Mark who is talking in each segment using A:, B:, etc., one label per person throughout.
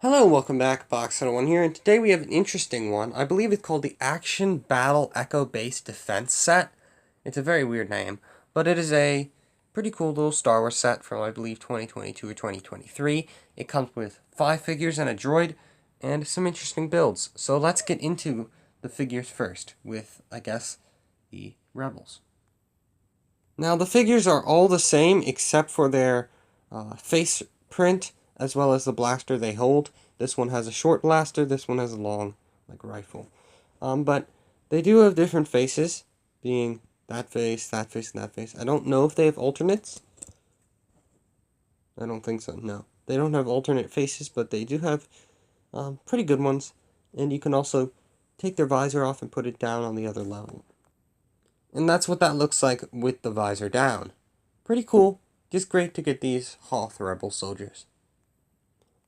A: Hello, welcome back, Box101 here, and today we have an interesting one. I believe it's called the Action Battle Echo Base Defense Set. It's a very weird name, but it is a pretty cool little Star Wars set from, I believe, 2022 or 2023. It comes with 5 figures and a droid, and some interesting builds. So let's get into the figures first, with, I guess, the Rebels. Now, the figures are all the same except for their face print as well as the blaster they hold. This one has a short blaster, this one has a long, like, rifle. But they do have different faces, being that face, that face, and that face. I don't know if they have alternates. I don't think so, no. They don't have alternate faces, but they do have pretty good ones. And you can also take their visor off and put it down on the other level. And that's what that looks like with the visor down. Pretty cool. Just great to get these Hoth Rebel soldiers.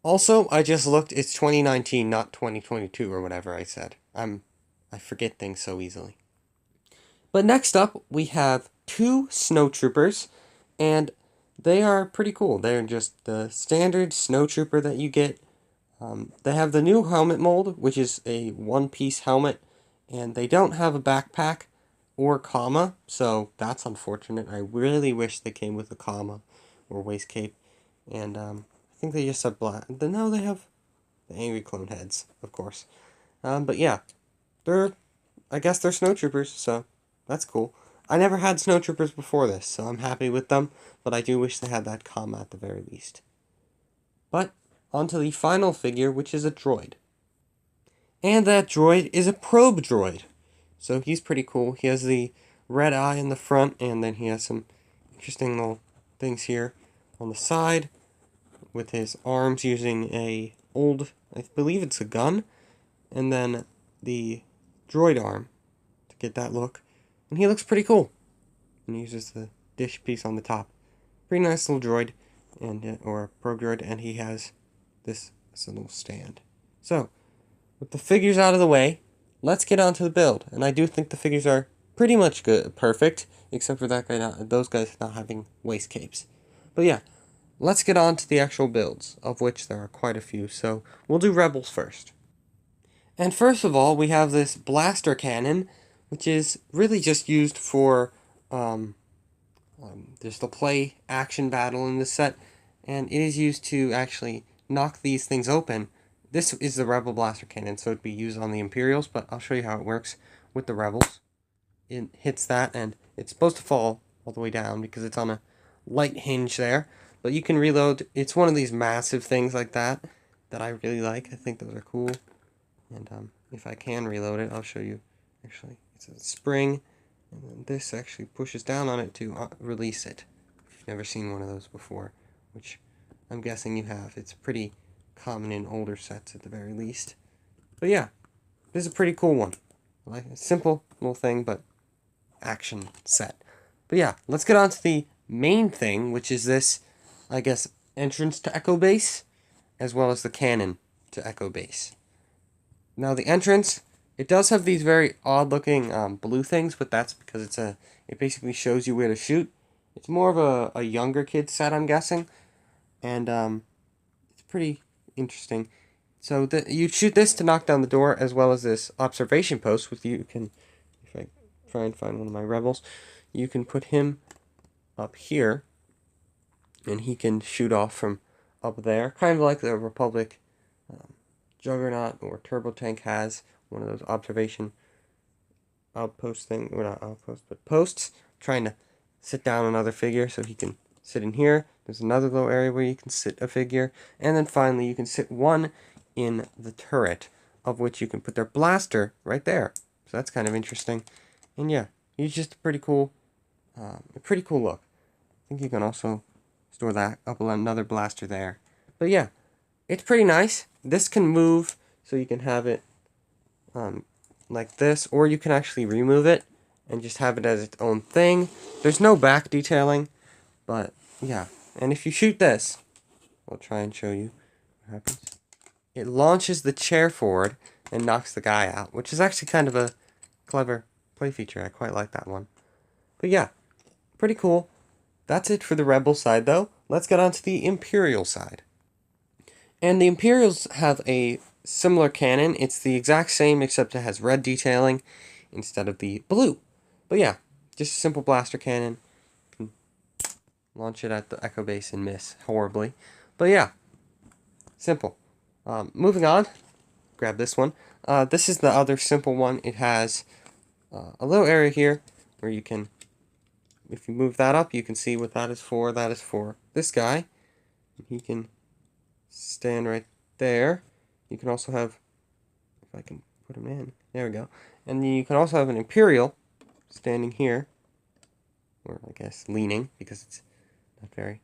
A: Also, I just looked, it's 2019, not 2022 or whatever I said. I forget things so easily. But next up, we have 2 snowtroopers, and they are pretty cool. They're just the standard snowtrooper that you get. They have the new helmet mold, which is a one-piece helmet, and they don't have a backpack or comma, so that's unfortunate. I really wish they came with a comma or waist cape, and I think they just have black. No, they have the angry clone heads, of course. But yeah, I guess they're snowtroopers, so that's cool. I never had snowtroopers before this, so I'm happy with them, but I do wish they had that comma at the very least. But on to the final figure, which is a droid. And that droid is a probe droid. So he's pretty cool. He has the red eye in the front, and then he has some interesting little things here on the side with his arms using a old, I believe it's a gun, and then the droid arm to get that look. And he looks pretty cool. And he uses the dish piece on the top. Pretty nice little droid, and or a probe droid, and he has this as a little stand. So, with the figures out of the way, let's get on to the build. And I do think the figures are pretty much good, perfect, except for those guys not having waist capes. But yeah, let's get on to the actual builds, of which there are quite a few. So we'll do Rebels first. And first of all, we have this blaster cannon, which is really just used for just a play action battle in this set, and it is used to actually knock these things open. This is the Rebel Blaster Cannon, so it'd be used on the Imperials, but I'll show you how it works with the Rebels. It hits that, and it's supposed to fall all the way down because it's on a light hinge there, but you can reload. It's one of these massive things like that that I really like. I think those are cool, and if I can reload it, I'll show you. Actually, it's a spring, and then this actually pushes down on it to release it. If you've never seen one of those before, which I'm guessing you have. It's pretty common in older sets at the very least. But yeah, this is a pretty cool one. Like a simple little thing, but action set. But yeah, let's get on to the main thing, which is this, I guess, entrance to Echo Base, as well as the cannon to Echo Base. Now the entrance, it does have these very odd looking blue things, but that's because it basically shows you where to shoot. It's more of a younger kid set, I'm guessing, and it's pretty interesting. So you shoot this to knock down the door, as well as this observation post, with you can, if I try and find one of my rebels, you can put him up here, and he can shoot off from up there, kind of like the Republic Juggernaut or Turbo Tank has one of those observation outpost thing, or not outpost, but posts, trying to sit down another figure so he can sit in here. There's another little area where you can sit a figure, and then finally you can sit one in the turret, of which you can put their blaster right there. So that's kind of interesting, and yeah, he's just a pretty cool look. I think you can also store that up another blaster there. But yeah, it's pretty nice. This can move, so you can have it like this, or you can actually remove it and just have it as its own thing. There's no back detailing, but yeah. And if you shoot this, I'll try and show you what happens. It launches the chair forward and knocks the guy out, which is actually kind of a clever play feature. I quite like that one. But yeah, pretty cool. That's it for the Rebel side, though. Let's get on to the Imperial side. And the Imperials have a similar cannon. It's the exact same except it has red detailing instead of the blue. But yeah, just a simple blaster cannon. You can launch it at the Echo Base and miss horribly. But yeah, simple. Moving on, grab this one. This is the other simple one. It has a little area here where you can, if you move that up, you can see what that is for. That is for this guy. He can stand right there. You can also have, if I can put him in, there we go. And then you can also have an Imperial standing here, or I guess leaning, because it's not very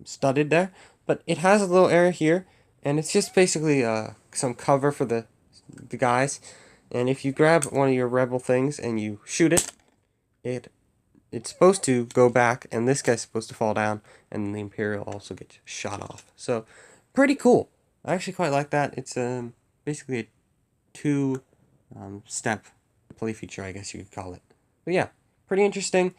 A: studded there. But it has a little area here, and it's just basically some cover for the guys. And if you grab one of your rebel things and you shoot it, it's supposed to go back, and this guy's supposed to fall down, and the Imperial also gets shot off. So, pretty cool. I actually quite like that. It's basically a two-step play feature, I guess you could call it. But yeah, pretty interesting.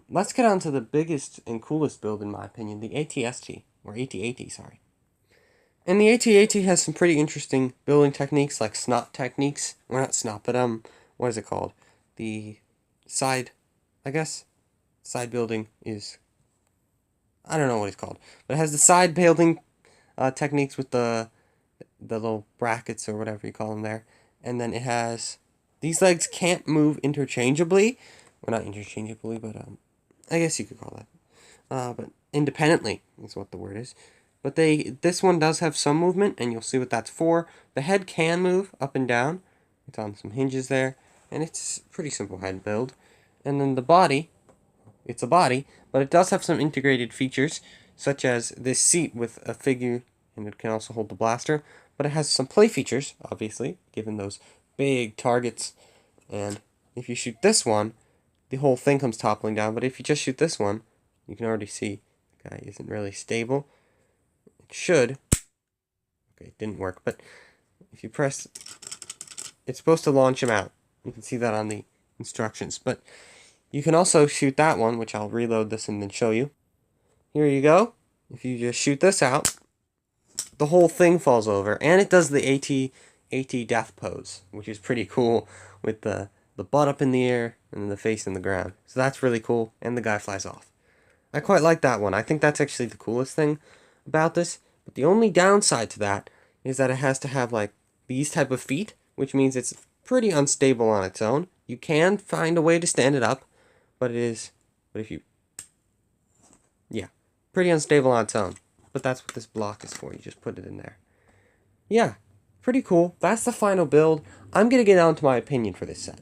A: Let's get on to the biggest and coolest build, in my opinion, the AT-ST, or AT-AT, sorry. And the AT-AT has some pretty interesting building techniques, like snot techniques. Well, not snot, but what is it called? The side, I guess, side building is, I don't know what it's called, but it has the side building techniques with the little brackets or whatever you call them there, and then it has, these legs can't move interchangeably, well, not interchangeably, but I guess you could call that, but independently is what the word is. But this one does have some movement, and you'll see what that's for. The head can move up and down. It's on some hinges there, and it's a pretty simple head build. And then the body, it's a body, but it does have some integrated features, such as this seat with a figure, and it can also hold the blaster. But it has some play features, obviously, given those big targets. And if you shoot this one, the whole thing comes toppling down. But if you just shoot this one, you can already see the guy isn't really stable. Should. Okay, it didn't work, but if you press, it's supposed to launch him out. You can see that on the instructions, but you can also shoot that one, which I'll reload this and then show you. Here you go. If you just shoot this out, the whole thing falls over, and it does the AT death pose, which is pretty cool, with the butt up in the air and the face in the ground. So that's really cool, and the guy flies off. I quite like that one. I think that's actually the coolest thing about this. But the only downside to that is that it has to have like these type of feet, which means it's pretty unstable on its own. You can find a way to stand it up, but if you, yeah, pretty unstable on its own. But that's what this block is for. You just put it in there. Yeah, pretty cool. That's the final build. I'm going to get on to my opinion for this set.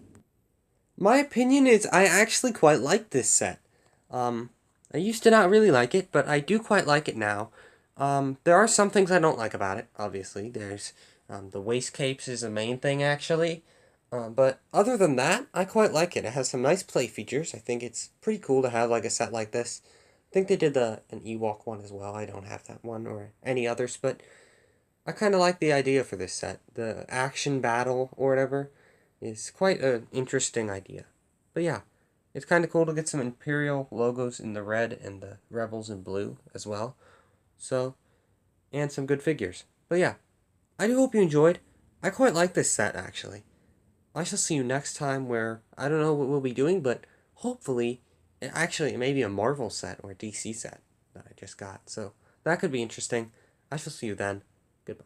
A: My opinion is I actually quite like this set. I used to not really like it, but I do quite like it now. There are some things I don't like about it, obviously. There's the waist capes is the main thing, actually. But other than that, I quite like it. It has some nice play features. I think it's pretty cool to have like a set like this. I think they did an Ewok one as well. I don't have that one or any others, but I kind of like the idea for this set. The action battle or whatever is quite an interesting idea. But yeah, it's kind of cool to get some Imperial logos in the red and the Rebels in blue as well. So, and some good figures. But yeah, I do hope you enjoyed. I quite like this set, actually. I shall see you next time where, I don't know what we'll be doing, but hopefully, actually, it may be a Marvel set or a DC set that I just got. So, that could be interesting. I shall see you then. Goodbye.